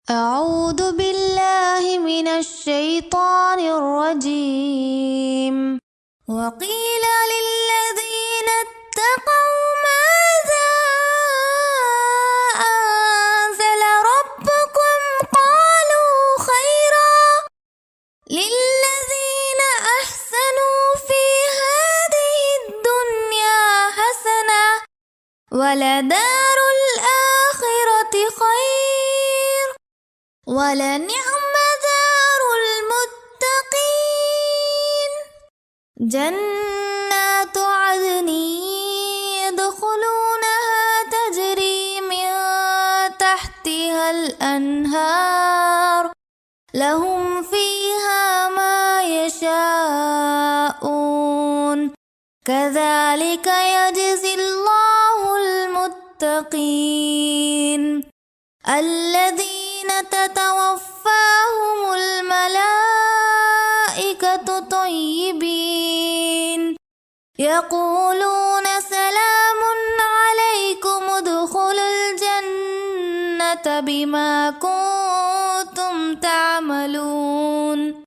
أعوذ بالله من الشيطان الرجيم. وقيل للذين اتقوا ماذا أنزل ربكم قالوا خيرا للذين أحسنوا في هذه الدنيا حسنة ولدار الآخرة خير ولنعم دار المتقين. جنات عدن يدخلونها تجري من تحتها الأنهار لهم فيها ما يشاءون كذلك يجزي الله المتقين الذين تتوفاهم الملائكة طيبين يقولون سلام عليكم ادخلوا الجنة بما كنتم تعملون.